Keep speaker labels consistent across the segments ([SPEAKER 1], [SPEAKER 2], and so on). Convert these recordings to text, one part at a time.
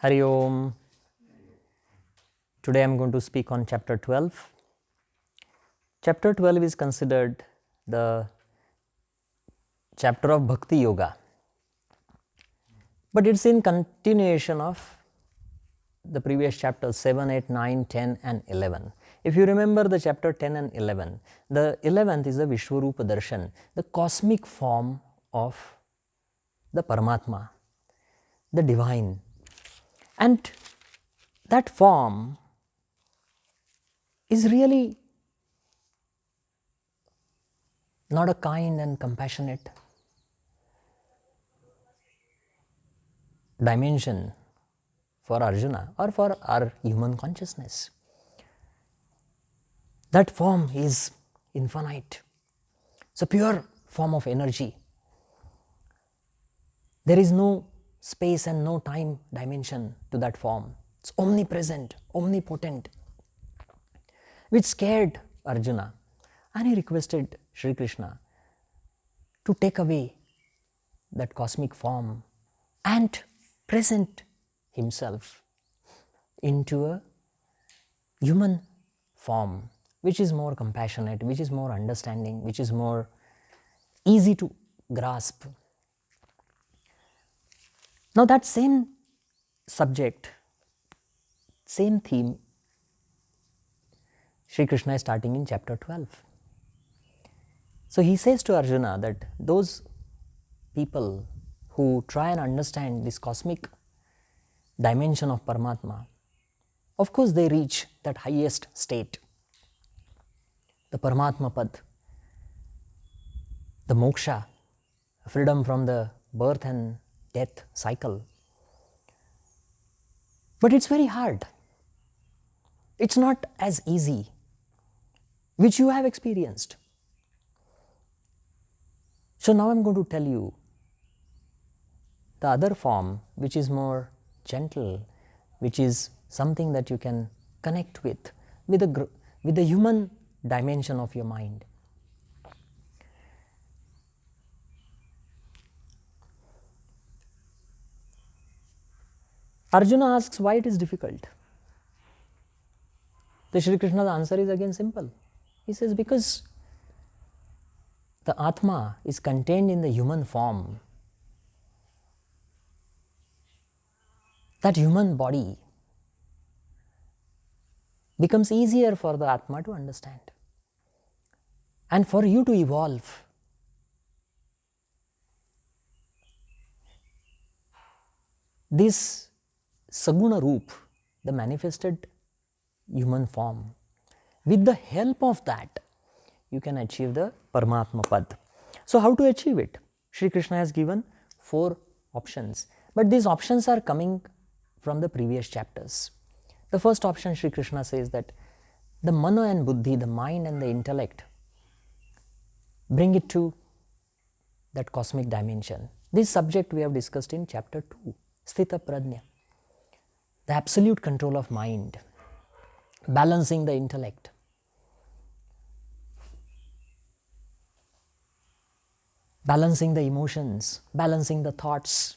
[SPEAKER 1] Hari Om. Today I am going to speak on chapter 12. Chapter 12 is considered the chapter of Bhakti Yoga, but it's in continuation of the previous chapters 7, 8, 9, 10 and 11. If you remember the chapter 10 and 11, the 11th is the Vishwarupa Darshan, the cosmic form of the Paramatma, the divine. And that form is really not a kind and compassionate dimension for Arjuna or for our human consciousness. That form is infinite. It's a pure form of energy. There is no space and no time dimension to that form. It's omnipresent, omnipotent, which scared Arjuna, and he requested Sri Krishna to take away that cosmic form and present himself into a human form, which is more compassionate, which is more understanding, which is more easy to grasp. Now that same subject, same theme, Sri Krishna is starting in chapter 12. So he says to Arjuna that those people who try and understand this cosmic dimension of Paramatma, of course they reach that highest state, the Paramatma Pad, the moksha, freedom from the birth and death cycle. But it's very hard. It's not as easy, which you have experienced. So now I am going to tell you the other form, which is more gentle, which is something that you can connect with the human dimension of your mind. Arjuna asks why it is difficult. The Sri Krishna's answer is again simple. He says because the Atma is contained in the human form. That human body becomes easier for the Atma to understand. And for you to evolve, this Saguna Roop, the manifested human form, with the help of that, you can achieve the Paramatma Pad. So how to achieve it? Sri Krishna has given 4 options, but these options are coming from the previous chapters. The first option, Sri Krishna says that the Mana and Buddhi, the mind and the intellect, bring it to that cosmic dimension. This subject we have discussed in chapter 2, Sthita Prajna, the absolute control of mind, balancing the intellect. Balancing the emotions, balancing the thoughts.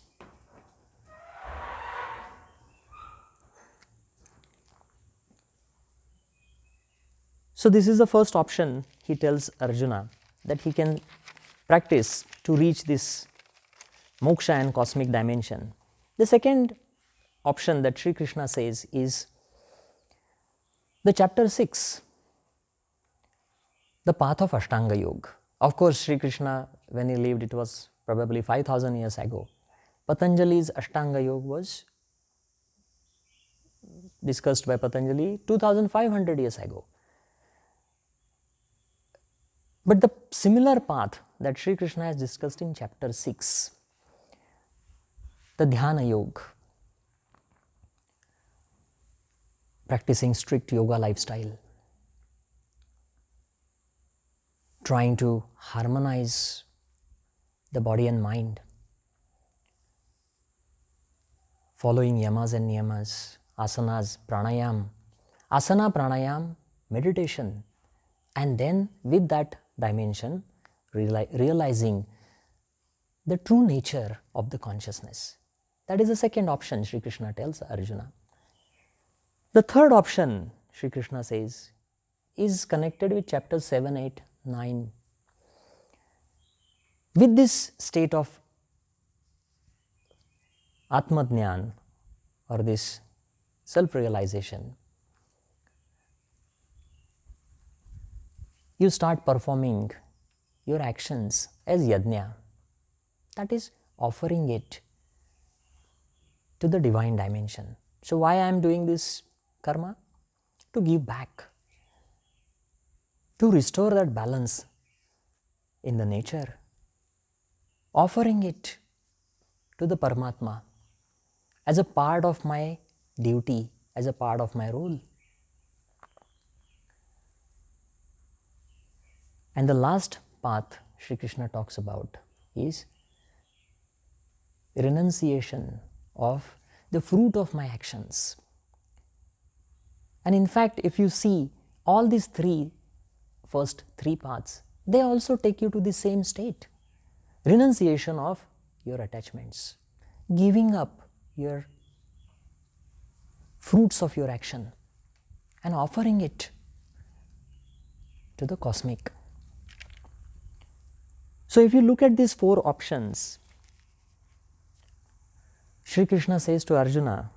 [SPEAKER 1] So this is the first option he tells Arjuna that he can practice to reach this moksha and cosmic dimension. The second option that Sri Krishna says is the chapter 6, the path of Ashtanga Yoga. Of course, Sri Krishna, when he lived, it was probably 5,000 years ago. Patanjali's Ashtanga Yoga was discussed by Patanjali 2,500 years ago. But the similar path that Sri Krishna has discussed in chapter 6, the Dhyana Yoga, practicing strict yoga lifestyle, trying to harmonize the body and mind, following yamas and niyamas, asanas, pranayam, asana, pranayam, meditation, and then with that dimension realizing the true nature of the consciousness, That is the second option Sri Krishna tells Arjuna. The third option, Sri Krishna says, is connected with chapters 7, 8, 9. With this state of Atmadnyan, or this self-realization, you start performing your actions as yajna, that is, offering it to the divine dimension. So why I am doing this karma? To give back, to restore that balance in the nature, offering it to the Paramatma as a part of my duty, as a part of my role. And the last path Sri Krishna talks about is renunciation of the fruit of my actions. And in fact, if you see all these first three paths, they also take you to the same state. Renunciation of your attachments, giving up your fruits of your action and offering it to the cosmic. So if you look at these four options, Sri Krishna says to Arjuna,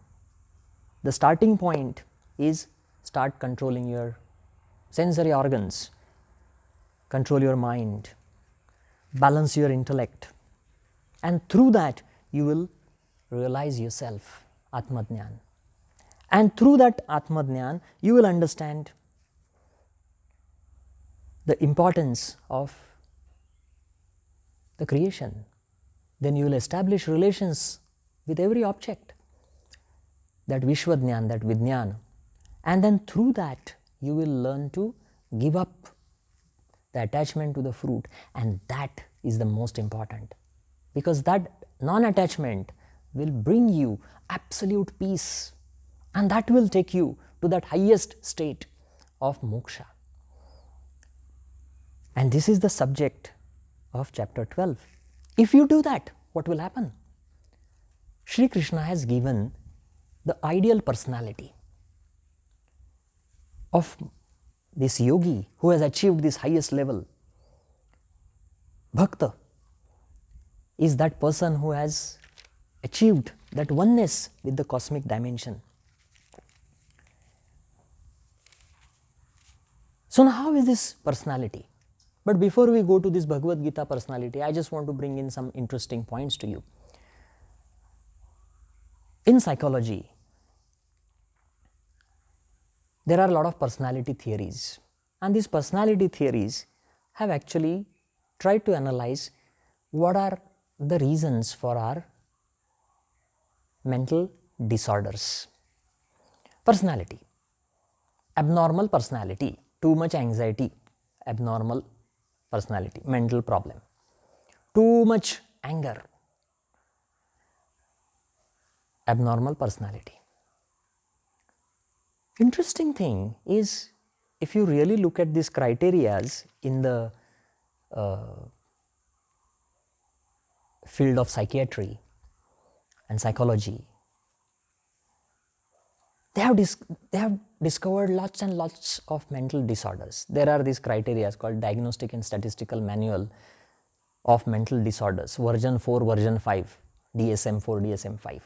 [SPEAKER 1] the starting point is start controlling your sensory organs, control your mind, balance your intellect, and through that you will realize yourself, Atmadnyan. And through that Atmadnyan, you will understand the importance of the creation. Then you will establish relations with every object, that Vishwadnyan, that Vidnyan. And then through that, you will learn to give up the attachment to the fruit. And that is the most important, because that non-attachment will bring you absolute peace, and that will take you to that highest state of moksha. And this is the subject of chapter 12. If you do that, what will happen? Sri Krishna has given the ideal personality of this yogi who has achieved this highest level. Bhakta is that person who has achieved that oneness with the cosmic dimension. So now how is this personality? But before we go to this Bhagavad Gita personality, I just want to bring in some interesting points to you. In psychology, there are a lot of personality theories, and these personality theories have actually tried to analyze what are the reasons for our mental disorders. Personality, abnormal personality, too much anxiety, abnormal personality, mental problem, too much anger, abnormal personality. Interesting thing is, if you really look at these criterias in the field of psychiatry and psychology, they have discovered lots and lots of mental disorders. There are these criteria called Diagnostic and Statistical Manual of Mental Disorders, version 4, version 5, DSM-4, DSM-5,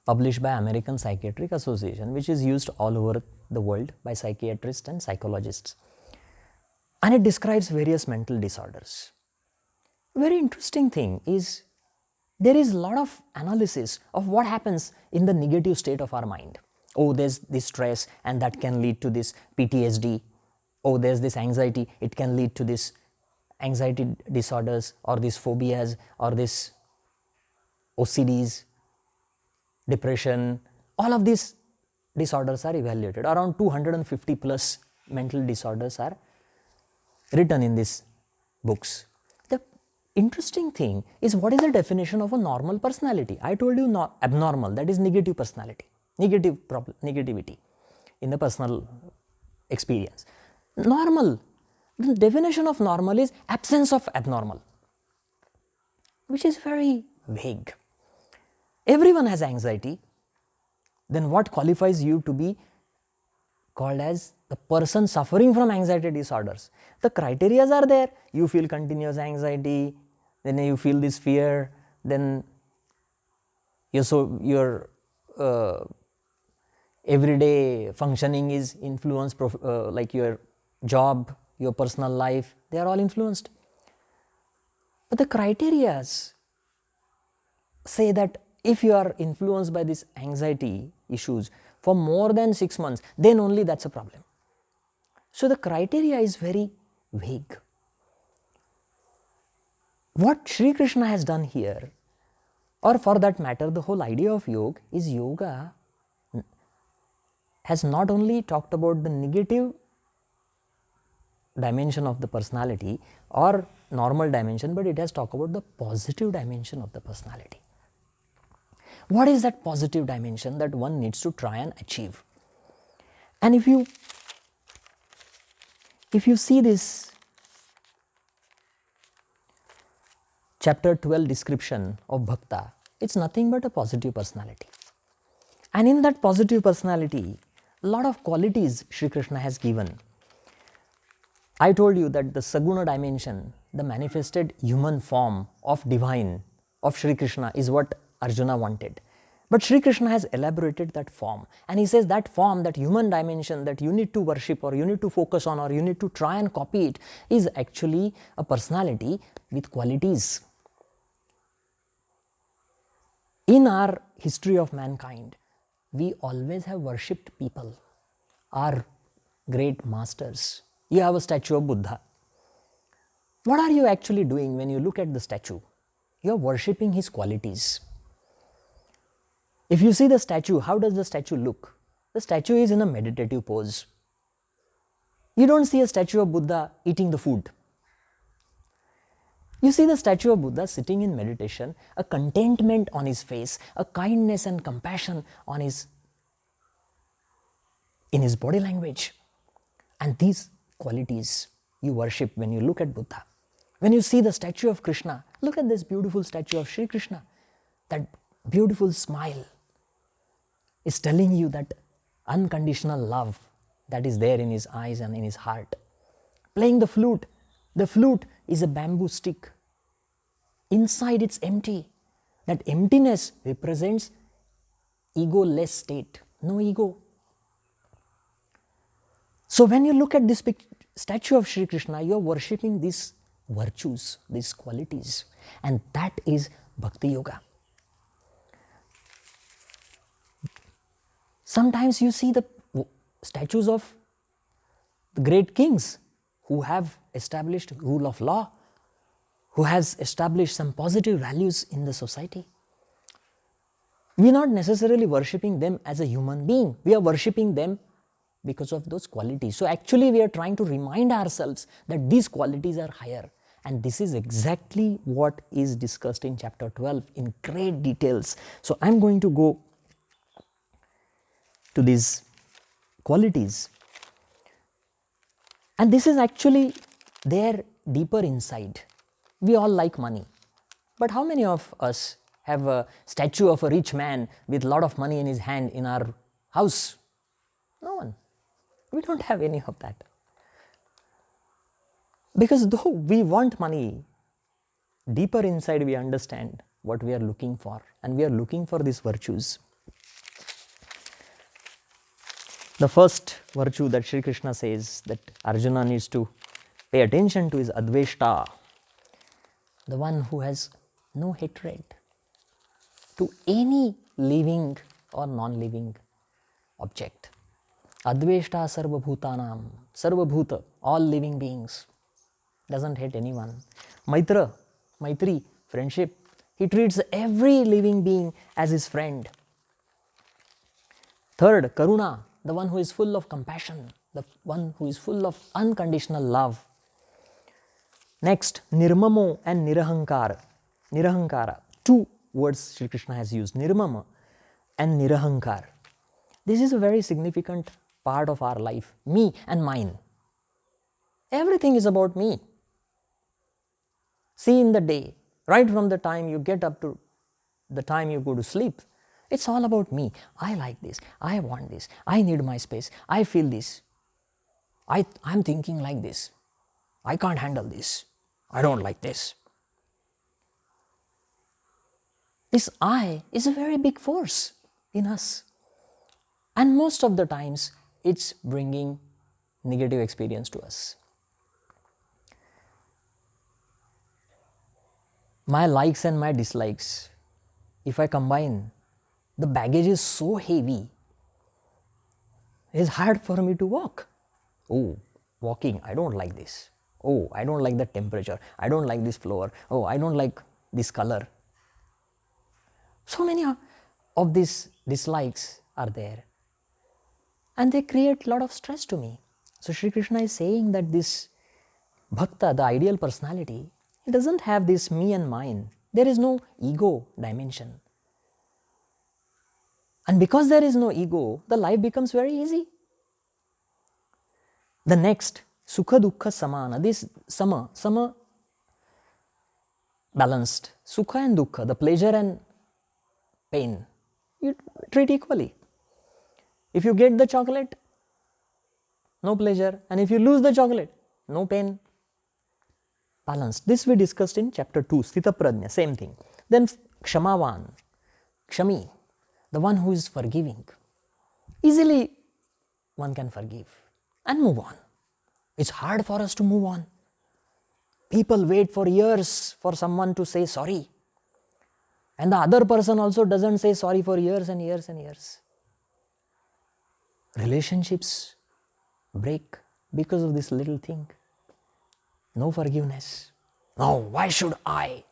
[SPEAKER 1] published by American Psychiatric Association, which is used all over the world by psychiatrists and psychologists. And it describes various mental disorders. Very interesting thing is, there is a lot of analysis of what happens in the negative state of our mind. Oh, there's this stress and that can lead to this PTSD. Oh, there's this anxiety, it can lead to this anxiety disorders or these phobias or this OCDs, depression. All of these disorders are evaluated. Around 250 plus mental disorders are written in these books. The interesting thing is, what is the definition of a normal personality? I told you abnormal, that is negative personality, negativity in the personal experience. Normal, the definition of normal is absence of abnormal, which is very vague. Everyone has anxiety. Then what qualifies you to be called as the person suffering from anxiety disorders? The criteria are there. You feel continuous anxiety, then you feel this fear, then your everyday functioning is influenced, like your job, your personal life, they are all influenced. But the criteria say that if you are influenced by these anxiety issues for more than 6 months, then only that's a problem. So the criteria is very vague. What Sri Krishna has done here, or for that matter the whole idea of yoga, is yoga has not only talked about the negative dimension of the personality or normal dimension, but it has talked about the positive dimension of the personality. What is that positive dimension that one needs to try and achieve? And if you see this chapter 12 description of Bhakta, it's nothing but a positive personality. And in that positive personality, a lot of qualities Sri Krishna has given. I told you that the Saguna dimension, the manifested human form of divine, of Sri Krishna, is what Arjuna wanted. But Sri Krishna has elaborated that form, and he says that form, that human dimension that you need to worship or you need to focus on or you need to try and copy it, is actually a personality with qualities. In our history of mankind, we always have worshipped people, our great masters. You have a statue of Buddha. What are you actually doing when you look at the statue? You are worshipping his qualities. If you see the statue, how does the statue look? The statue is in a meditative pose. You don't see a statue of Buddha eating the food. You see the statue of Buddha sitting in meditation, a contentment on his face, a kindness and compassion on in his body language. And these qualities you worship when you look at Buddha. When you see the statue of Krishna, look at this beautiful statue of Sri Krishna. That beautiful smile is telling you that unconditional love that is there in his eyes and in his heart. Playing the flute is a bamboo stick. Inside it's empty. That emptiness represents ego-less state, no ego. So when you look at this statue of Sri Krishna, you are worshipping these virtues, these qualities, and that is Bhakti Yoga. Sometimes you see the statues of the great kings who have established rule of law, who has established some positive values in the society. We are not necessarily worshipping them as a human being. We are worshipping them because of those qualities. So actually we are trying to remind ourselves that these qualities are higher. And this is exactly what is discussed in chapter 12 in great details. So I am going to go to these qualities. And this is actually there deeper inside. We all like money. But how many of us have a statue of a rich man with a lot of money in his hand in our house? No one. We don't have any of that. Because though we want money, deeper inside we understand what we are looking for, and we are looking for these virtues. The first virtue that Sri Krishna says that Arjuna needs to pay attention to is Adveshta, the one who has no hatred to any living or non-living object. Adveshta sarva bhutanam, sarva bhuta, all living beings, doesn't hate anyone. Maitri, friendship, he treats every living being as his friend. Third, Karuna, the one who is full of compassion, the one who is full of unconditional love. Next, Nirmamo and Nirahankara. Nirahankara, two words Sri Krishna has used, Nirmama and Nirahankar. This is a very significant part of our life, me and mine. Everything is about me. See, in the day, right from the time you get up to the time you go to sleep, it's all about me. I like this, I want this, I need my space, I feel this, I'm thinking like this, I can't handle this, I don't like this. This I is a very big force in us. And most of the times, it's bringing negative experience to us. My likes and my dislikes, if I combine, the baggage is so heavy, it's hard for me to walk. Oh, walking, I don't like this. Oh, I don't like the temperature. I don't like this floor. Oh, I don't like this color. So many of these dislikes are there. And they create a lot of stress to me. So Sri Krishna is saying that this bhakta, the ideal personality, it doesn't have this me and mine. There is no ego dimension. And because there is no ego, the life becomes very easy. The next, sukha dukkha samana, this sama balanced. Sukha and dukkha, the pleasure and pain, you treat equally. If you get the chocolate, no pleasure, and if you lose the chocolate, no pain. Balanced. This we discussed in chapter 2, Sthita Prajna, same thing. Then Kshamavan, Kshami, the one who is forgiving. Easily one can forgive and move on. It's hard for us to move on. People wait for years for someone to say sorry. And the other person also doesn't say sorry for years and years and years. Relationships break because of this little thing. No forgiveness. No, why should I?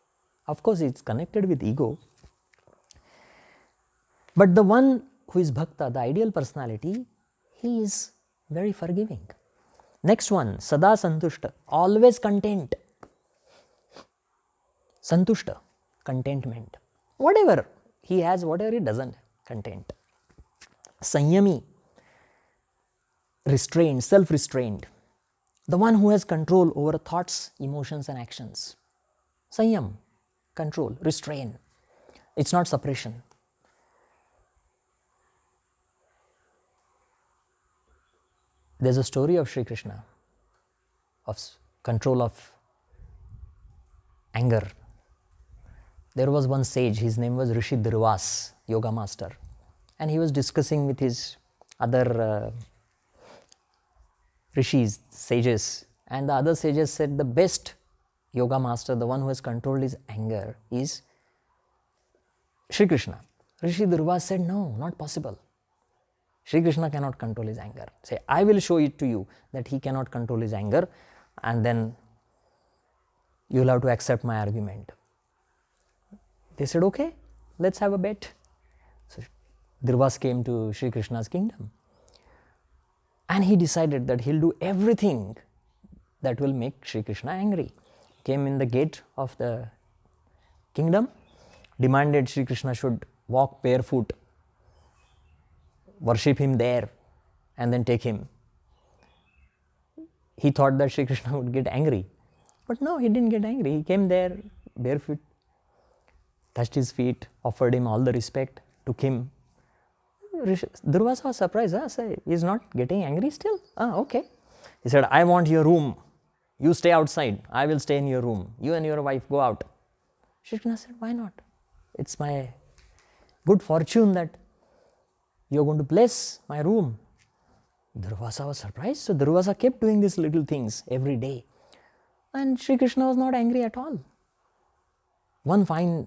[SPEAKER 1] Of course, it's connected with ego. But the one who is bhakta, the ideal personality, he is very forgiving. Next one, sada santushta, always content. Santushta, contentment. Whatever he has, whatever he doesn't, content. Sanyami, restrained, self-restrained. The one who has control over thoughts, emotions and actions. Sanyam, control, restrain. It's not suppression. There's a story of Sri Krishna, of control of anger. There was one sage, his name was Rishi Durvas, yoga master, and he was discussing with his other rishis, sages, and the other sages said the best yoga master, the one who has controlled his anger, is Sri Krishna. Rishi Durvas said, no, not possible. Sri Krishna cannot control his anger. Say, I will show it to you that he cannot control his anger, and then you will have to accept my argument. They said, okay, let's have a bet. So Durvas came to Sri Krishna's kingdom, and he decided that he'll do everything that will make Sri Krishna angry. Came in the gate of the kingdom, demanded Sri Krishna should walk barefoot, worship him there, and then take him. He thought that Sri Krishna would get angry. But no, he didn't get angry. He came there barefoot, touched his feet, offered him all the respect, took him. Durvasa was surprised. He's not getting angry still? Okay. He said, I want your room. You stay outside. I will stay in your room. You and your wife go out. Sri Krishna said, why not? It's my good fortune that you're going to bless my room. Durvasa was surprised. So Durvasa kept doing these little things every day. And Sri Krishna was not angry at all. One final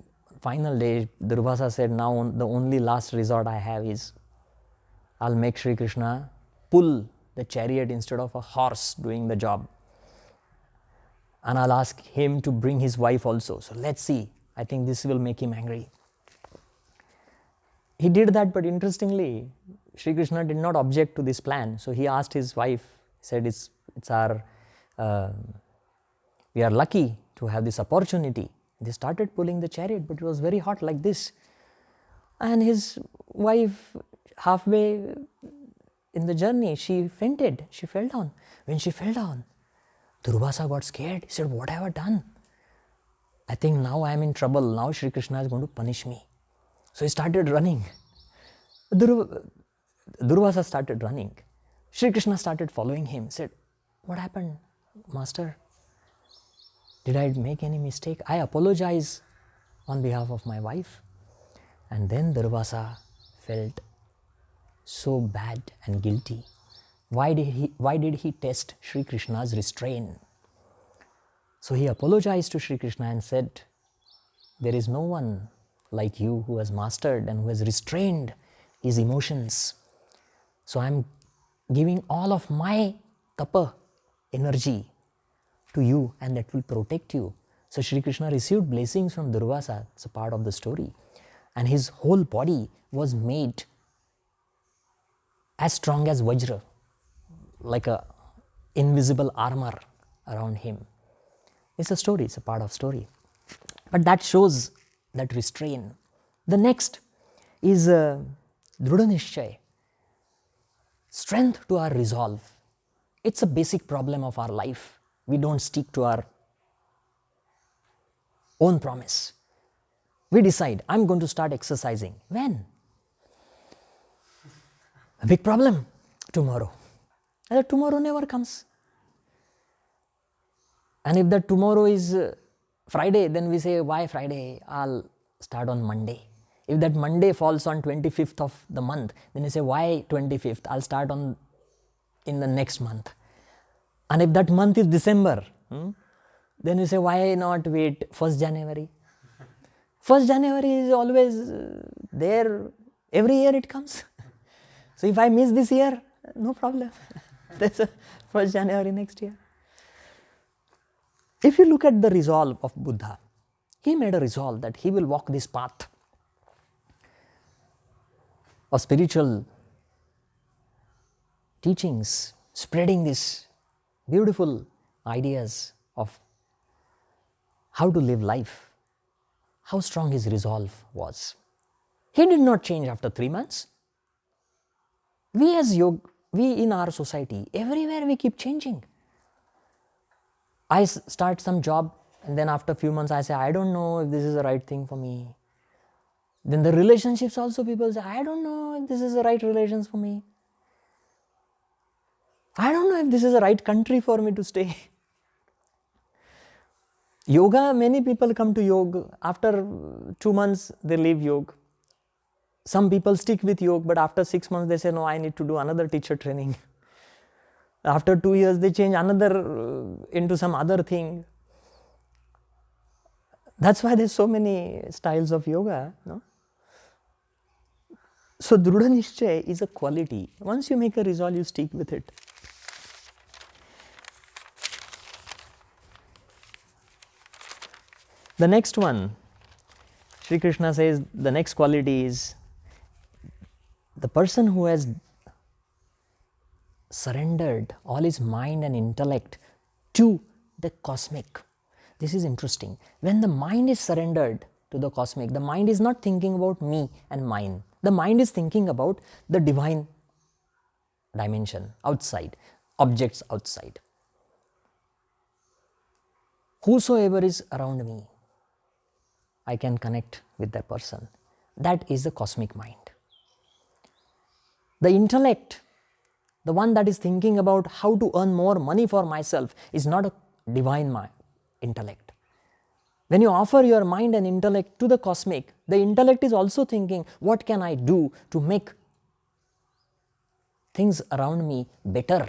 [SPEAKER 1] day, Durvasa said, now the only last resort I have is, I'll make Sri Krishna pull the chariot instead of a horse doing the job. And I'll ask him to bring his wife also. So let's see. I think this will make him angry. He did that, but interestingly, Sri Krishna did not object to this plan. So he asked his wife, he said, it's our, we are lucky to have this opportunity. They started pulling the chariot, but it was very hot like this. And his wife, halfway in the journey, she fainted. She fell down. When she fell down, Durvasa got scared. He said, what have I done? I think now I am in trouble. Now Sri Krishna is going to punish me. So he started running. Durvasa started running. Sri Krishna started following him, said, "What happened, Master? Did I make any mistake? I apologize on behalf of my wife." And then Durvasa felt so bad and guilty. Why did he test Sri Krishna's restraint? So he apologized to Sri Krishna and said, "There is no one like you who has mastered and who has restrained his emotions. So I am giving all of my tapa energy to you, and that will protect you." So Sri Krishna received blessings from Durvasa. It's a part of the story. And his whole body was made as strong as Vajra, like a invisible armor around him. It's a story, it's a part of story. But that shows that restraint. The next is Drudha Nishchay, strength to our resolve. It's a basic problem of our life. We don't stick to our own promise. We decide, I'm going to start exercising. When? A big problem. Tomorrow. And that tomorrow never comes. And if that tomorrow is Friday, then we say, why Friday? I'll start on Monday. If that Monday falls on 25th of the month, then you say, why 25th? I'll start in the next month. And if that month is December, then you say, why not wait 1st January? 1st January is always there. Every year it comes. So if I miss this year, no problem. There's a 1st January next year. If you look at the resolve of Buddha, he made a resolve that he will walk this path of spiritual teachings, spreading these beautiful ideas of how to live life, how strong his resolve was. He did not change after 3 months. We in our society, everywhere we keep changing. I start some job, and then after a few months I say, I don't know if this is the right thing for me. Then the relationships also, people say, I don't know if this is the right relations for me. I don't know if this is the right country for me to stay. Yoga, many people come to yoga. After 2 months, they leave yoga. Some people stick with yoga, but after 6 months, they say, no, I need to do another teacher training. After 2 years, they change into some other thing. That's why there's so many styles of yoga. No? So Drudha Nishchay is a quality. Once you make a resolve, you stick with it. The next one, Sri Krishna says, the next quality is the person who has surrendered all his mind and intellect to the cosmic. This is interesting. When the mind is surrendered to the cosmic, the mind is not thinking about me and mine. The mind is thinking about the divine dimension outside, objects outside. Whosoever is around me, I can connect with that person. That is the cosmic mind. The intellect, the one that is thinking about how to earn more money for myself, is not a divine intellect. When you offer your mind and intellect to the cosmic, the intellect is also thinking, what can I do to make things around me better?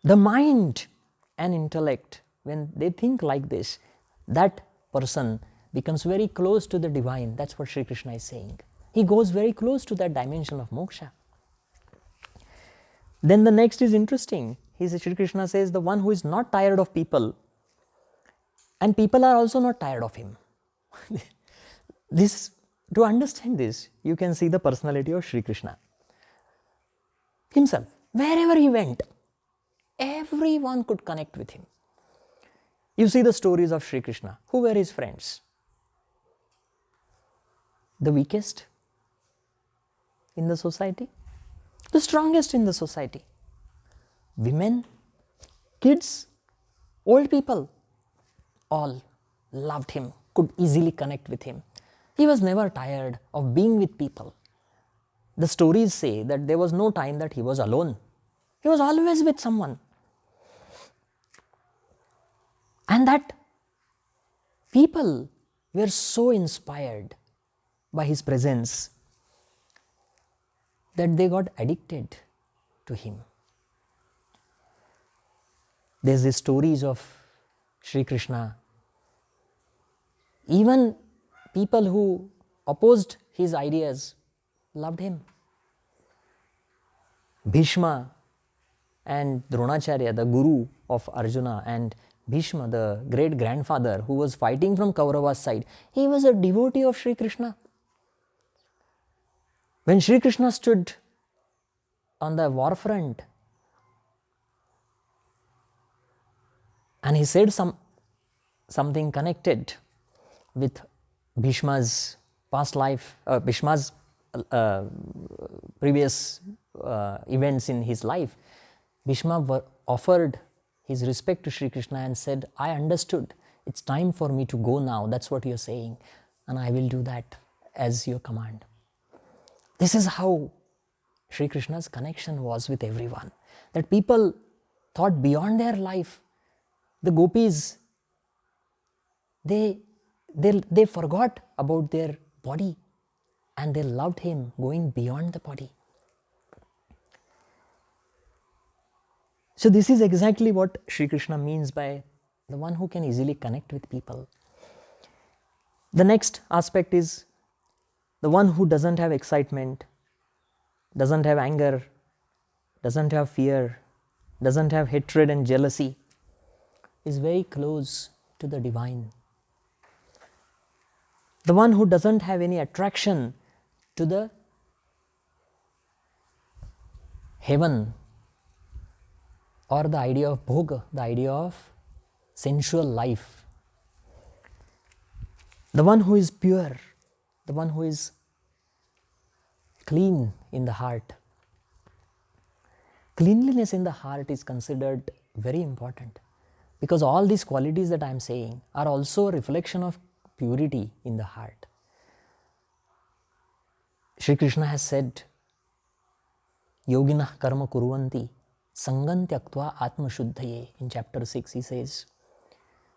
[SPEAKER 1] The mind and intellect, when they think like this, that person becomes very close to the divine. That's what Sri Krishna is saying. He goes very close to that dimension of moksha. Then the next is interesting. Sri Krishna says, the one who is not tired of people, and people are also not tired of him. To understand this, you can see the personality of Sri Krishna himself. Wherever he went, everyone could connect with him. You see the stories of Sri Krishna. Who were his friends? The weakest in the society, the strongest in the society. Women, kids, old people, all loved him, could easily connect with him. He was never tired of being with people. The stories say that there was no time that he was alone. He was always with someone. And that people were so inspired by his presence that they got addicted to him. There's these stories of Sri Krishna. Even people who opposed his ideas loved him. Bhishma and Dronacharya, the guru of Arjuna, and Bhishma, the great grandfather who was fighting from Kaurava's side, he was a devotee of Sri Krishna. When Sri Krishna stood on the war front and he said something connected with Bhishma's past life, Bhishma's previous events in his life, Bhishma offered his respect to Sri Krishna and said, I understood, it's time for me to go now, that's what you're saying, and I will do that as your command. This is how Sri Krishna's connection was with everyone, that people thought beyond their life. The gopis, they forgot about their body and they loved him going beyond the body. So this is exactly what Sri Krishna means by the one who can easily connect with people. The next aspect is the one who doesn't have excitement, doesn't have anger, doesn't have fear, doesn't have hatred and jealousy, is very close to the divine. The one who doesn't have any attraction to the heaven or the idea of bhoga, the idea of sensual life. The one who is pure, the one who is clean in the heart. Cleanliness in the heart is considered very important because all these qualities that I am saying are also a reflection of purity in the heart. Sri Krishna has said, Yoginah karma kuruvanti sangam tyaktva atma shuddhaye. In chapter 6 he says,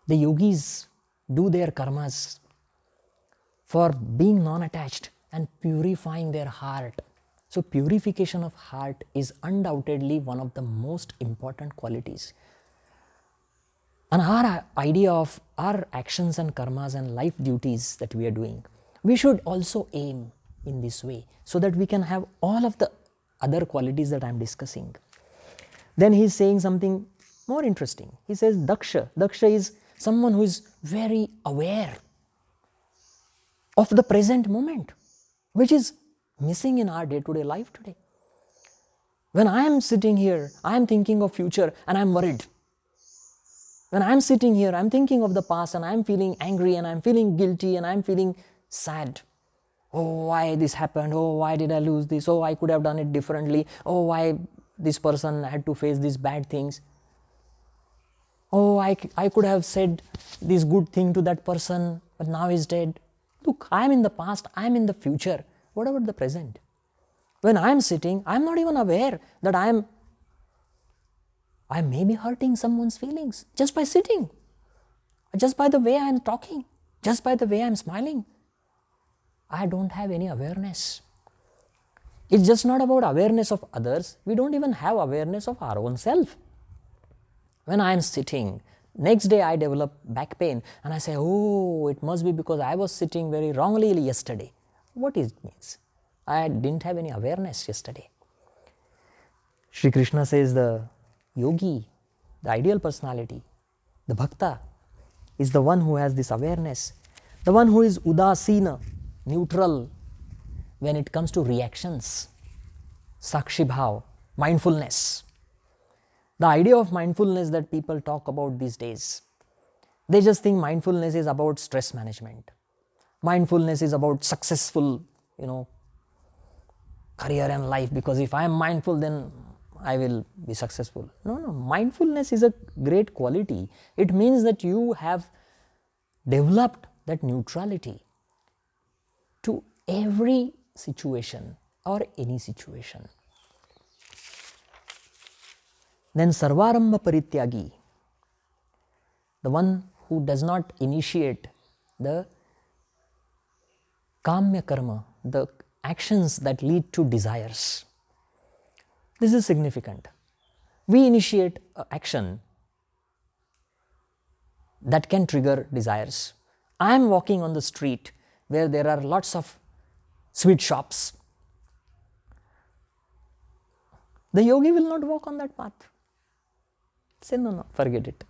[SPEAKER 1] the yogis do their karmas for being non-attached and purifying their heart. So purification of heart is undoubtedly one of the most important qualities. And our idea of our actions and karmas and life duties that we are doing, we should also aim in this way so that we can have all of the other qualities that I am discussing. Then he is saying something more interesting. He says Daksha. Daksha is someone who is very aware of the present moment, which is missing in our day-to-day life today. When I am sitting here, I am thinking of future and I am worried. When I am sitting here, I am thinking of the past and I am feeling angry and I am feeling guilty and I am feeling sad. Oh, why this happened? Oh, why did I lose this? Oh, I could have done it differently. Oh, why this person had to face these bad things. Oh, I could have said this good thing to that person, but now he's dead. Look, I am in the past, I am in the future. What about the present? When I am sitting, I am not even aware that I may be hurting someone's feelings just by sitting, just by the way I am talking, just by the way I am smiling. I don't have any awareness. It's just not about awareness of others. We don't even have awareness of our own self. When I am sitting, next day I develop back pain and I say, oh, it must be because I was sitting very wrongly yesterday. What it means? I didn't have any awareness yesterday. Sri Krishna says the yogi, the ideal personality, the bhakta, is the one who has this awareness, the one who is udasina, neutral when it comes to reactions, sakshi bhav, mindfulness. The idea of mindfulness that people talk about these days, they just think mindfulness is about stress management. Mindfulness is about successful, career and life, because if I am mindful, then I will be successful. No, mindfulness is a great quality. It means that you have developed that neutrality. every situation or any situation. Then Sarvarambha Parityagi, the one who does not initiate the Kamya Karma, the actions that lead to desires. This is significant. We initiate an action that can trigger desires. I am walking on the street where there are lots of sweet shops. The yogi will not walk on that path. Say no, forget it.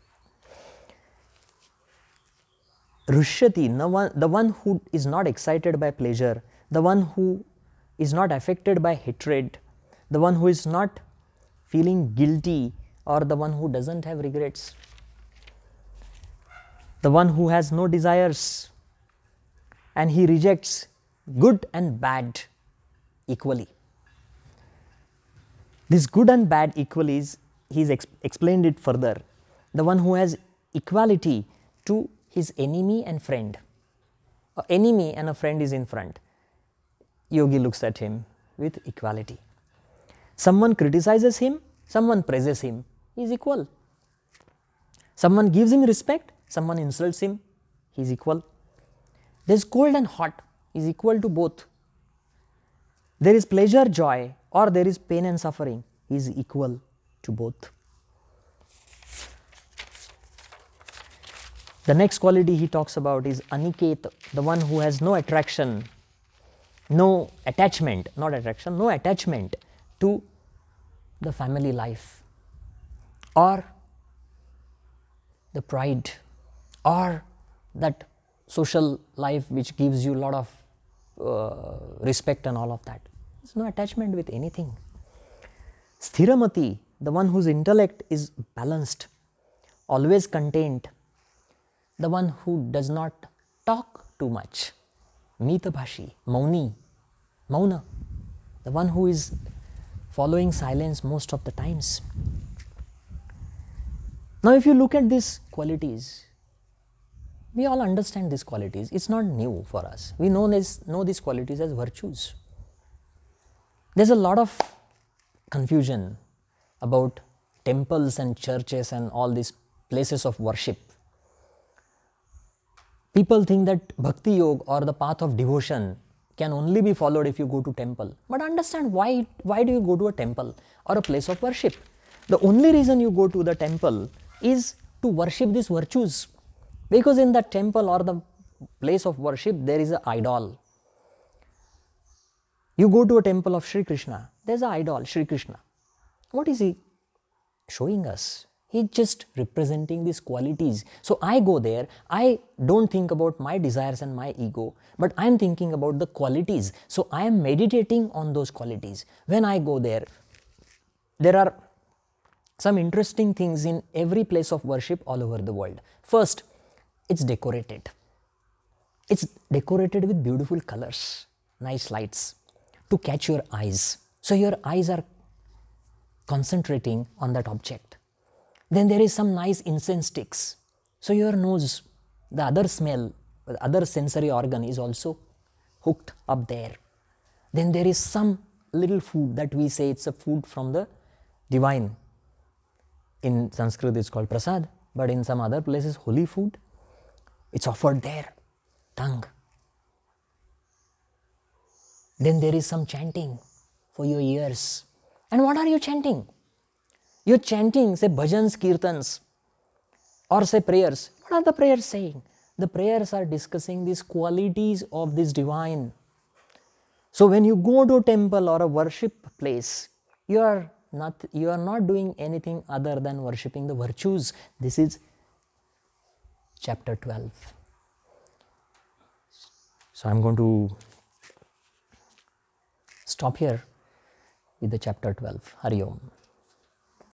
[SPEAKER 1] Rushyati, the one who is not excited by pleasure, the one who is not affected by hatred, the one who is not feeling guilty, or the one who doesn't have regrets, the one who has no desires, and he rejects good and bad equally. This good and bad equally he's explained it further. The one who has equality to his enemy and friend. An enemy and a friend is in front. Yogi looks at him with equality. Someone criticizes him, someone praises him, he is equal. Someone gives him respect, someone insults him, he is equal. There is cold and hot, he is equal to both. There is pleasure, joy, or there is pain and suffering, he is equal to both. The next quality he talks about is Aniket, the one who has no attraction, no attachment, not attraction, no attachment to the family life, or the pride, or that social life which gives you a lot of respect and all of that. There is no attachment with anything. Sthiramati, the one whose intellect is balanced, always contained, the one who does not talk too much. Mitabhashi, Mauni, Mauna, the one who is following silence most of the times. Now if you look at these qualities, we all understand these qualities. It's not new for us. We know these qualities as virtues. There's a lot of confusion about temples and churches and all these places of worship. People think that bhakti yoga or the path of devotion can only be followed if you go to temple. But understand why do you go to a temple or a place of worship? The only reason you go to the temple is to worship these virtues. Because in that temple or the place of worship there is an idol. You go to a temple of Sri Krishna, there is an idol, Sri Krishna. What is he showing us? He's just representing these qualities. So I go there, I don't think about my desires and my ego, but I am thinking about the qualities. So I am meditating on those qualities. When I go there, there are some interesting things in every place of worship all over the world. First, it's decorated. It's decorated with beautiful colors, nice lights to catch your eyes. So your eyes are concentrating on that object. Then there is some nice incense sticks. So your nose, the other smell, the other sensory organ is also hooked up there. Then there is some little food that we say it's a food from the divine. In Sanskrit it's called prasad, but in some other places holy food, it's offered there, tongue. Then there is some chanting for your ears. And what are you chanting? You're chanting, say bhajans, kirtans, or say prayers. What are the prayers saying? The prayers are discussing these qualities of this divine. So when you go to a temple or a worship place, you are not doing anything other than worshipping the virtues. This is chapter 12. So I'm going to stop here with the chapter 12. Hari Om.